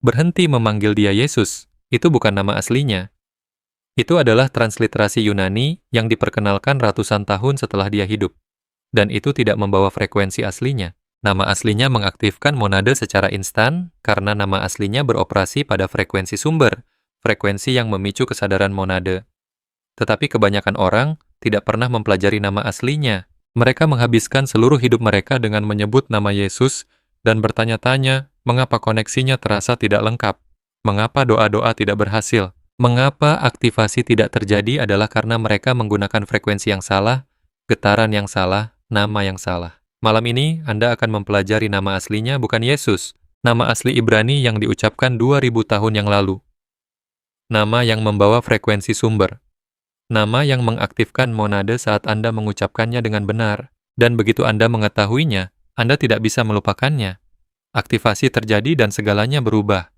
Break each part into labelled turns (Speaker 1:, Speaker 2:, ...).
Speaker 1: berhenti memanggil dia Yesus. Itu bukan nama aslinya. Itu adalah transliterasi Yunani yang diperkenalkan ratusan tahun setelah dia hidup. Dan itu tidak membawa frekuensi aslinya. Nama aslinya mengaktifkan monade secara instan karena nama aslinya beroperasi pada frekuensi sumber, frekuensi yang memicu kesadaran monade. Tetapi kebanyakan orang tidak pernah mempelajari nama aslinya. Mereka menghabiskan seluruh hidup mereka dengan menyebut nama Yesus dan bertanya-tanya mengapa koneksinya terasa tidak lengkap, mengapa doa-doa tidak berhasil, mengapa aktivasi tidak terjadi adalah karena mereka menggunakan frekuensi yang salah, getaran yang salah, nama yang salah. Malam ini, Anda akan mempelajari nama aslinya bukan Yesus, nama asli Ibrani yang diucapkan 2000 tahun yang lalu. Nama yang membawa frekuensi sumber. Nama yang mengaktifkan monade saat Anda mengucapkannya dengan benar. Dan begitu Anda mengetahuinya, Anda tidak bisa melupakannya. Aktivasi terjadi dan segalanya berubah.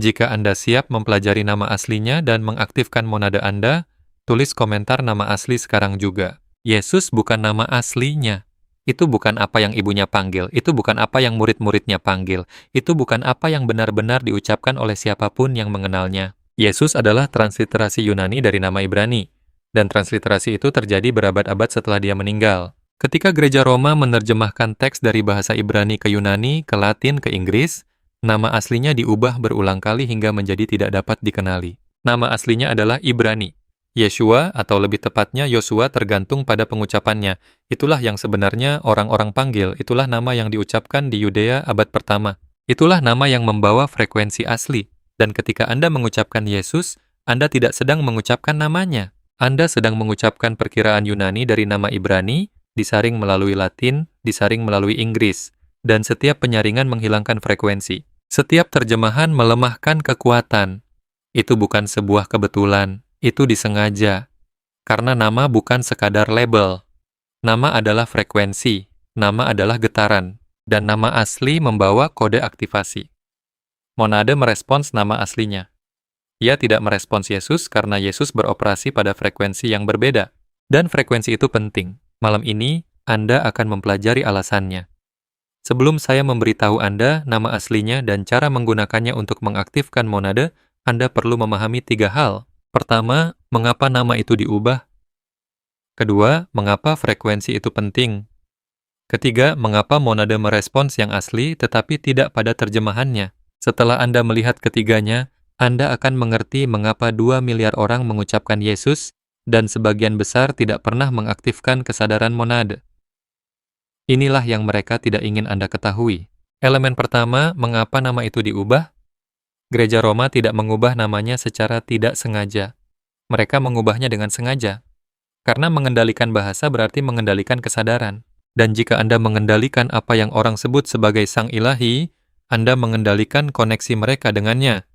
Speaker 1: Jika Anda siap mempelajari nama aslinya dan mengaktifkan monade Anda, tulis komentar nama asli sekarang juga. Yesus bukan nama aslinya. Itu bukan apa yang ibunya panggil, itu bukan apa yang murid-muridnya panggil, itu bukan apa yang benar-benar diucapkan oleh siapapun yang mengenalnya. Yesus adalah transliterasi Yunani dari nama Ibrani, dan transliterasi itu terjadi berabad-abad setelah dia meninggal. Ketika Gereja Roma menerjemahkan teks dari bahasa Ibrani ke Yunani, ke Latin, ke Inggris, nama aslinya diubah berulang kali hingga menjadi tidak dapat dikenali. Nama aslinya adalah Ibrani. Yeshua, atau lebih tepatnya Yosua, tergantung pada pengucapannya. Itulah yang sebenarnya orang-orang panggil, itulah nama yang diucapkan di Yudea abad pertama. Itulah nama yang membawa frekuensi asli. Dan ketika Anda mengucapkan Yesus, Anda tidak sedang mengucapkan namanya. Anda sedang mengucapkan perkiraan Yunani dari nama Ibrani, disaring melalui Latin, disaring melalui Inggris. Dan setiap penyaringan menghilangkan frekuensi. Setiap terjemahan melemahkan kekuatan. Itu bukan sebuah kebetulan. Itu disengaja, karena nama bukan sekadar label. Nama adalah frekuensi, nama adalah getaran, dan nama asli membawa kode aktivasi. Monade merespons nama aslinya. Ia tidak merespons Yesus karena Yesus beroperasi pada frekuensi yang berbeda, dan frekuensi itu penting. Malam ini, Anda akan mempelajari alasannya. Sebelum saya memberitahu Anda nama aslinya dan cara menggunakannya untuk mengaktifkan monade, Anda perlu memahami 3 hal. Pertama, mengapa nama itu diubah? Kedua, mengapa frekuensi itu penting? Ketiga, mengapa monade merespons yang asli tetapi tidak pada terjemahannya? Setelah Anda melihat ketiganya, Anda akan mengerti mengapa 2 miliar orang mengucapkan Yesus dan sebagian besar tidak pernah mengaktifkan kesadaran monade. Inilah yang mereka tidak ingin Anda ketahui. Elemen pertama, mengapa nama itu diubah? Gereja Roma tidak mengubah namanya secara tidak sengaja. Mereka mengubahnya dengan sengaja. Karena mengendalikan bahasa berarti mengendalikan kesadaran. Dan jika Anda mengendalikan apa yang orang sebut sebagai sang ilahi, Anda mengendalikan koneksi mereka dengannya.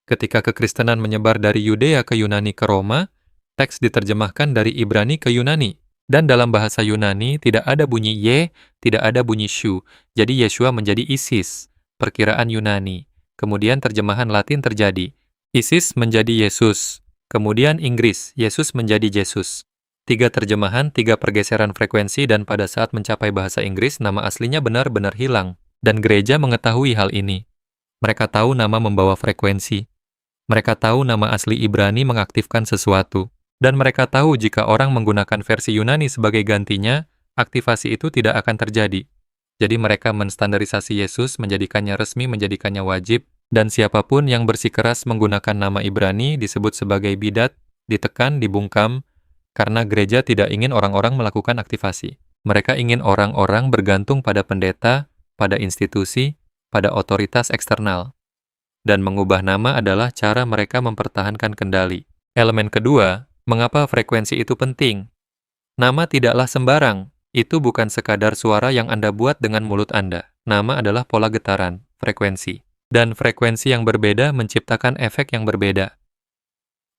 Speaker 1: Ketika kekristenan menyebar dari Yudea ke Yunani ke Roma, teks diterjemahkan dari Ibrani ke Yunani. Dan dalam bahasa Yunani tidak ada bunyi ye, tidak ada bunyi shu. Jadi Yeshua menjadi Isis, perkiraan Yunani. Kemudian terjemahan Latin terjadi. Isis menjadi Yesus. Kemudian Inggris, Yesus menjadi Jesus. 3 terjemahan, 3 pergeseran frekuensi, dan pada saat mencapai bahasa Inggris, nama aslinya benar-benar hilang. Dan gereja mengetahui hal ini. Mereka tahu nama membawa frekuensi. Mereka tahu nama asli Ibrani mengaktifkan sesuatu. Dan mereka tahu jika orang menggunakan versi Yunani sebagai gantinya, aktivasi itu tidak akan terjadi. Jadi mereka menstandarisasi Yesus, menjadikannya resmi, menjadikannya wajib, dan siapapun yang bersikeras menggunakan nama Ibrani disebut sebagai bidat, ditekan, dibungkam, karena gereja tidak ingin orang-orang melakukan aktivasi. Mereka ingin orang-orang bergantung pada pendeta, pada institusi, pada otoritas eksternal. Dan mengubah nama adalah cara mereka mempertahankan kendali. Elemen kedua, mengapa frekuensi itu penting? Nama tidaklah sembarang. Itu bukan sekadar suara yang Anda buat dengan mulut Anda. Nama adalah pola getaran, frekuensi. Dan frekuensi yang berbeda menciptakan efek yang berbeda.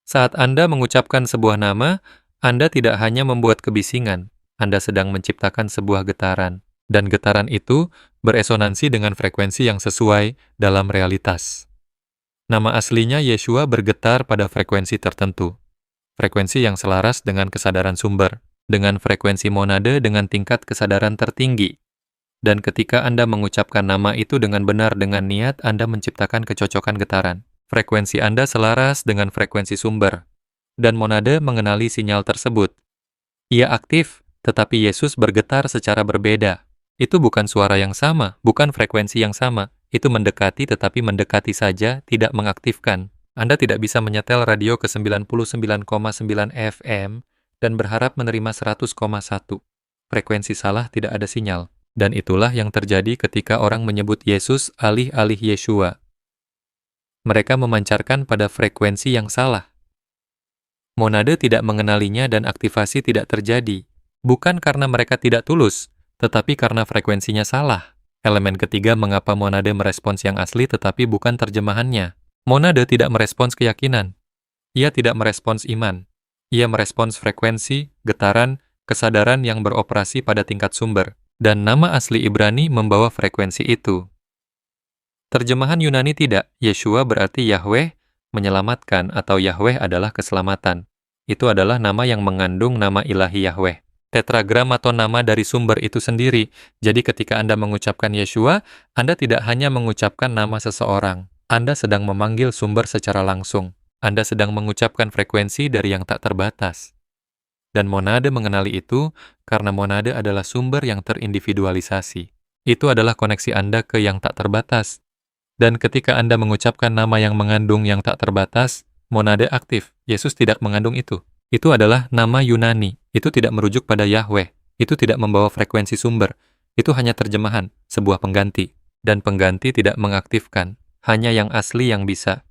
Speaker 1: Saat Anda mengucapkan sebuah nama, Anda tidak hanya membuat kebisingan, Anda sedang menciptakan sebuah getaran. Dan getaran itu beresonansi dengan frekuensi yang sesuai dalam realitas. Nama aslinya Yeshua bergetar pada frekuensi tertentu. Frekuensi yang selaras dengan kesadaran sumber. Dengan frekuensi monade dengan tingkat kesadaran tertinggi. Dan ketika Anda mengucapkan nama itu dengan benar dengan niat, Anda menciptakan kecocokan getaran. Frekuensi Anda selaras dengan frekuensi sumber. Dan monade mengenali sinyal tersebut. Ia aktif, tetapi Yesus bergetar secara berbeda. Itu bukan suara yang sama, bukan frekuensi yang sama. Itu mendekati tetapi mendekati saja, tidak mengaktifkan. Anda tidak bisa menyetel radio ke 99,9 FM dan berharap menerima 100,1. Frekuensi salah, tidak ada sinyal. Dan itulah yang terjadi ketika orang menyebut Yesus alih-alih Yeshua. Mereka memancarkan pada frekuensi yang salah. Monade tidak mengenalinya dan aktivasi tidak terjadi. Bukan karena mereka tidak tulus, tetapi karena frekuensinya salah. Elemen ketiga mengapa monade merespons yang asli tetapi bukan terjemahannya. Monade tidak merespons keyakinan. Ia tidak merespons iman. Ia merespons frekuensi, getaran, kesadaran yang beroperasi pada tingkat sumber. Dan nama asli Ibrani membawa frekuensi itu. Terjemahan Yunani tidak. Yeshua berarti Yahweh menyelamatkan atau Yahweh adalah keselamatan. Itu adalah nama yang mengandung nama ilahi Yahweh. Tetragram atau nama dari sumber itu sendiri. Jadi ketika Anda mengucapkan Yeshua, Anda tidak hanya mengucapkan nama seseorang. Anda sedang memanggil sumber secara langsung. Anda sedang mengucapkan frekuensi dari yang tak terbatas. Dan monade mengenali itu karena monade adalah sumber yang terindividualisasi. Itu adalah koneksi Anda ke yang tak terbatas. Dan ketika Anda mengucapkan nama yang mengandung yang tak terbatas, monade aktif. Yesus tidak mengandung itu. Itu adalah nama Yunani. Itu tidak merujuk pada Yahweh. Itu tidak membawa frekuensi sumber. Itu hanya terjemahan, sebuah pengganti. Dan pengganti tidak mengaktifkan. Hanya yang asli yang bisa.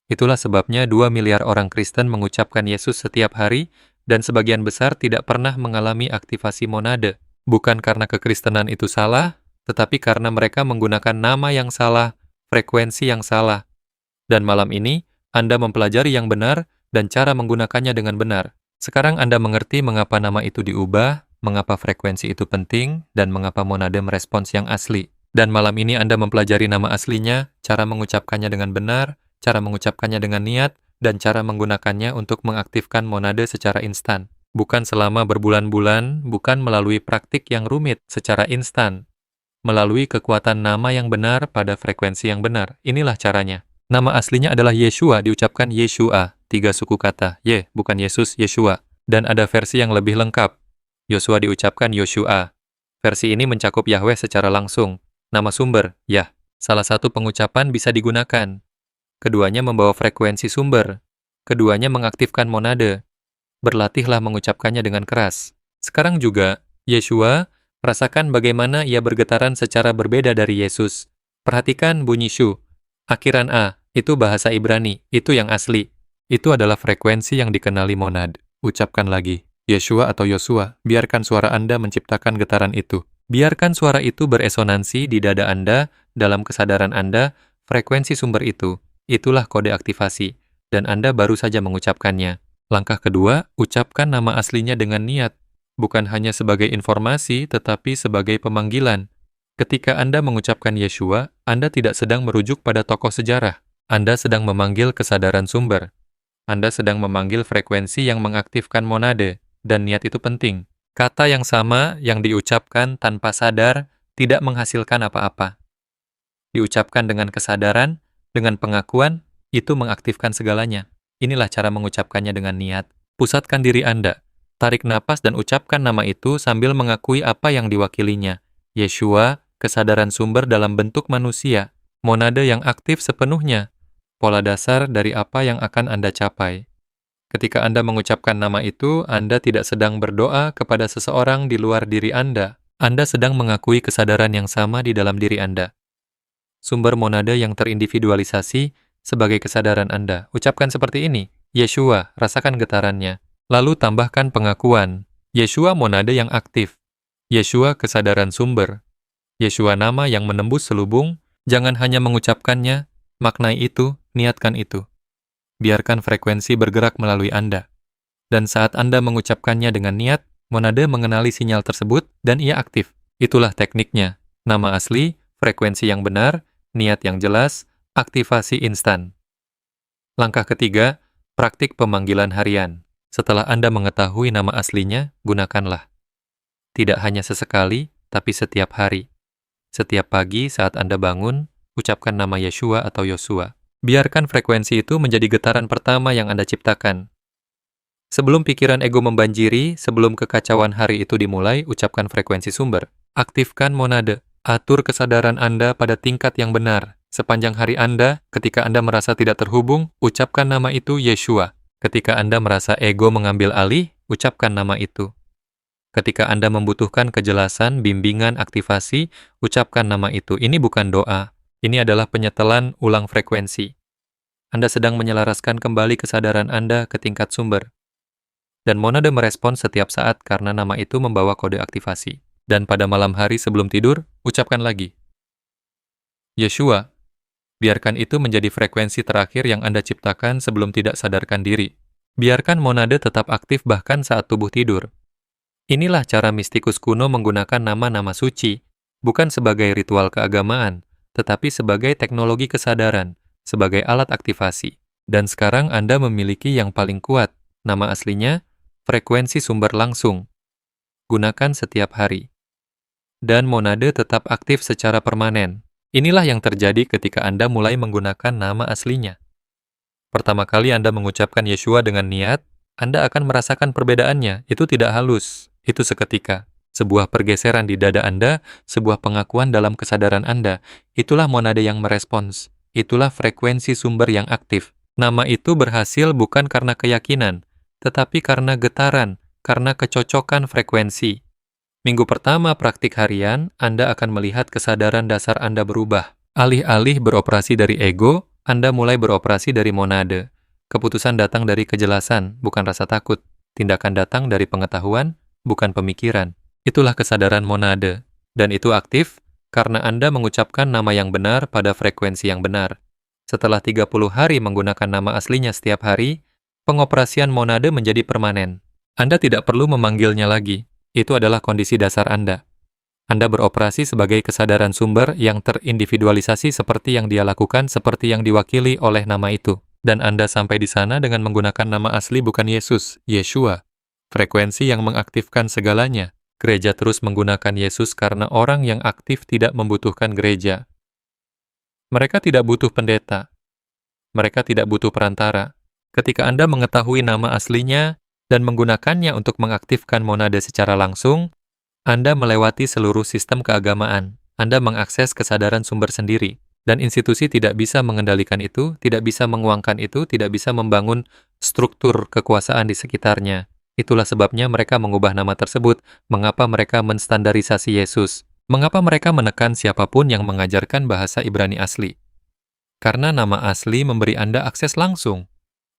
Speaker 1: Itulah sebabnya 2 miliar orang Kristen mengucapkan Yesus setiap hari, dan sebagian besar tidak pernah mengalami aktivasi monade. Bukan karena kekristenan itu salah, tetapi karena mereka menggunakan nama yang salah, frekuensi yang salah. Dan malam ini, Anda mempelajari yang benar dan cara menggunakannya dengan benar. Sekarang Anda mengerti mengapa nama itu diubah, mengapa frekuensi itu penting, dan mengapa monade merespons yang asli. Dan malam ini Anda mempelajari nama aslinya, cara mengucapkannya dengan benar, cara mengucapkannya dengan niat, dan cara menggunakannya untuk mengaktifkan monade secara instan. Bukan selama berbulan-bulan, bukan melalui praktik yang rumit secara instan. Melalui kekuatan nama yang benar pada frekuensi yang benar. Inilah caranya. Nama aslinya adalah Yeshua, diucapkan Yeshua, 3 suku kata. Bukan Yesus, Yeshua. Dan ada versi yang lebih lengkap. Yosua diucapkan Yoshua. Versi ini mencakup Yahweh secara langsung. Nama sumber, Yah. Salah satu pengucapan bisa digunakan. Keduanya membawa frekuensi sumber. Keduanya mengaktifkan monade. Berlatihlah mengucapkannya dengan keras. Sekarang juga, Yeshua, rasakan bagaimana ia bergetaran secara berbeda dari Yesus. Perhatikan bunyi shu. Akhiran A, itu bahasa Ibrani, itu yang asli. Itu adalah frekuensi yang dikenali monad. Ucapkan lagi, Yeshua atau Yosua, biarkan suara Anda menciptakan getaran itu. Biarkan suara itu beresonansi di dada Anda, dalam kesadaran Anda, frekuensi sumber itu. Itulah kode aktivasi, dan Anda baru saja mengucapkannya. Langkah kedua, ucapkan nama aslinya dengan niat, bukan hanya sebagai informasi, tetapi sebagai pemanggilan. Ketika Anda mengucapkan Yeshua, Anda tidak sedang merujuk pada tokoh sejarah. Anda sedang memanggil kesadaran sumber. Anda sedang memanggil frekuensi yang mengaktifkan monade, dan niat itu penting. Kata yang sama yang diucapkan tanpa sadar tidak menghasilkan apa-apa. Diucapkan dengan kesadaran, dengan pengakuan, itu mengaktifkan segalanya. Inilah cara mengucapkannya dengan niat. Pusatkan diri Anda. Tarik napas dan ucapkan nama itu sambil mengakui apa yang diwakilinya. Yeshua, kesadaran sumber dalam bentuk manusia. Monade yang aktif sepenuhnya. Pola dasar dari apa yang akan Anda capai. Ketika Anda mengucapkan nama itu, Anda tidak sedang berdoa kepada seseorang di luar diri Anda. Anda sedang mengakui kesadaran yang sama di dalam diri Anda. Sumber monade yang terindividualisasi sebagai kesadaran Anda. Ucapkan seperti ini, Yeshua, rasakan getarannya. Lalu tambahkan pengakuan, Yeshua monade yang aktif. Yeshua kesadaran sumber. Yeshua nama yang menembus selubung, jangan hanya mengucapkannya, maknai itu, niatkan itu. Biarkan frekuensi bergerak melalui Anda. Dan saat Anda mengucapkannya dengan niat, monade mengenali sinyal tersebut dan ia aktif. Itulah tekniknya. Nama asli, frekuensi yang benar, niat yang jelas, aktivasi instan. Langkah ketiga, praktik pemanggilan harian. Setelah Anda mengetahui nama aslinya, gunakanlah. Tidak hanya sesekali, tapi setiap hari. Setiap pagi saat Anda bangun, ucapkan nama Yeshua atau Yosua. Biarkan frekuensi itu menjadi getaran pertama yang Anda ciptakan. Sebelum pikiran ego membanjiri, sebelum kekacauan hari itu dimulai, ucapkan frekuensi sumber. Aktifkan monade. Atur kesadaran Anda pada tingkat yang benar. Sepanjang hari Anda, ketika Anda merasa tidak terhubung, ucapkan nama itu Yeshua. Ketika Anda merasa ego mengambil alih, ucapkan nama itu. Ketika Anda membutuhkan kejelasan, bimbingan, aktivasi, ucapkan nama itu. Ini bukan doa. Ini adalah penyetelan ulang frekuensi. Anda sedang menyelaraskan kembali kesadaran Anda ke tingkat sumber. Dan monade merespons setiap saat karena nama itu membawa kode aktivasi. Dan pada malam hari sebelum tidur, ucapkan lagi. Yeshua, biarkan itu menjadi frekuensi terakhir yang Anda ciptakan sebelum tidak sadarkan diri. Biarkan monade tetap aktif bahkan saat tubuh tidur. Inilah cara mistikus kuno menggunakan nama-nama suci, bukan sebagai ritual keagamaan, tetapi sebagai teknologi kesadaran, sebagai alat aktivasi. Dan sekarang Anda memiliki yang paling kuat, nama aslinya, frekuensi sumber langsung. Gunakan setiap hari. Dan monade tetap aktif secara permanen. Inilah yang terjadi ketika Anda mulai menggunakan nama aslinya. Pertama kali Anda mengucapkan Yeshua dengan niat, Anda akan merasakan perbedaannya. Itu tidak halus. Itu seketika. Sebuah pergeseran di dada Anda, sebuah pengakuan dalam kesadaran Anda. Itulah monade yang merespons. Itulah frekuensi sumber yang aktif. Nama itu berhasil bukan karena keyakinan, tetapi karena getaran, karena kecocokan frekuensi. Minggu pertama praktik harian, Anda akan melihat kesadaran dasar Anda berubah. Alih-alih beroperasi dari ego, Anda mulai beroperasi dari monade. Keputusan datang dari kejelasan, bukan rasa takut. Tindakan datang dari pengetahuan, bukan pemikiran. Itulah kesadaran monade. Dan itu aktif karena Anda mengucapkan nama yang benar pada frekuensi yang benar. Setelah 30 hari menggunakan nama aslinya setiap hari, pengoperasian monade menjadi permanen. Anda tidak perlu memanggilnya lagi. Itu adalah kondisi dasar Anda. Anda beroperasi sebagai kesadaran sumber yang terindividualisasi seperti yang dia lakukan, seperti yang diwakili oleh nama itu. Dan Anda sampai di sana dengan menggunakan nama asli bukan Yesus, Yeshua. Frekuensi yang mengaktifkan segalanya. Gereja terus menggunakan Yesus karena orang yang aktif tidak membutuhkan gereja. Mereka tidak butuh pendeta. Mereka tidak butuh perantara. Ketika Anda mengetahui nama aslinya dan menggunakannya untuk mengaktifkan monade secara langsung, Anda melewati seluruh sistem keagamaan. Anda mengakses kesadaran sumber sendiri. Dan institusi tidak bisa mengendalikan itu, tidak bisa menguangkan itu, tidak bisa membangun struktur kekuasaan di sekitarnya. Itulah sebabnya mereka mengubah nama tersebut, mengapa mereka menstandarisasi Yesus, mengapa mereka menekan siapapun yang mengajarkan bahasa Ibrani asli. Karena nama asli memberi Anda akses langsung,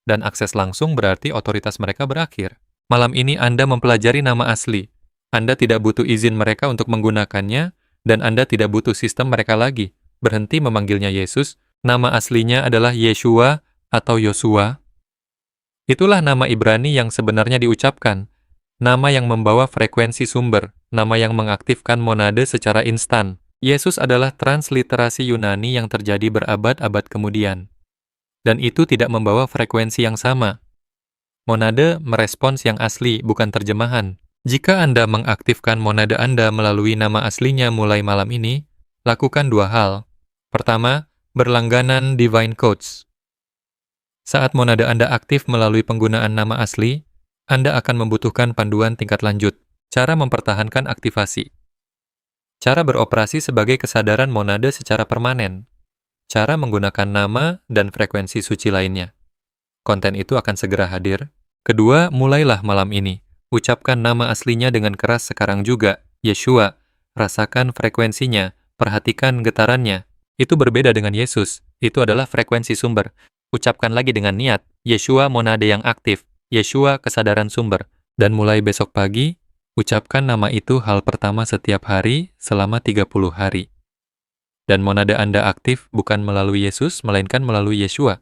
Speaker 1: dan akses langsung berarti otoritas mereka berakhir. Malam ini Anda mempelajari nama asli. Anda tidak butuh izin mereka untuk menggunakannya, dan Anda tidak butuh sistem mereka lagi. Berhenti memanggilnya Yesus, nama aslinya adalah Yeshua atau Yosua. Itulah nama Ibrani yang sebenarnya diucapkan, nama yang membawa frekuensi sumber, nama yang mengaktifkan monade secara instan. Yesus adalah transliterasi Yunani yang terjadi berabad-abad kemudian. Dan itu tidak membawa frekuensi yang sama. Monade merespons yang asli, bukan terjemahan. Jika Anda mengaktifkan monade Anda melalui nama aslinya mulai malam ini, lakukan dua hal. Pertama, berlangganan Divine Codes. Saat monade Anda aktif melalui penggunaan nama asli, Anda akan membutuhkan panduan tingkat lanjut, cara mempertahankan aktivasi, cara beroperasi sebagai kesadaran monade secara permanen, cara menggunakan nama dan frekuensi suci lainnya. Konten itu akan segera hadir. Kedua, mulailah malam ini. Ucapkan nama aslinya dengan keras sekarang juga, Yeshua. Rasakan frekuensinya, perhatikan getarannya. Itu berbeda dengan Yesus. Itu adalah frekuensi sumber. Ucapkan lagi dengan niat, Yeshua monade yang aktif, Yeshua kesadaran sumber. Dan mulai besok pagi, ucapkan nama itu hal pertama setiap hari selama 30 hari. Dan monade Anda aktif bukan melalui Yesus, melainkan melalui Yeshua.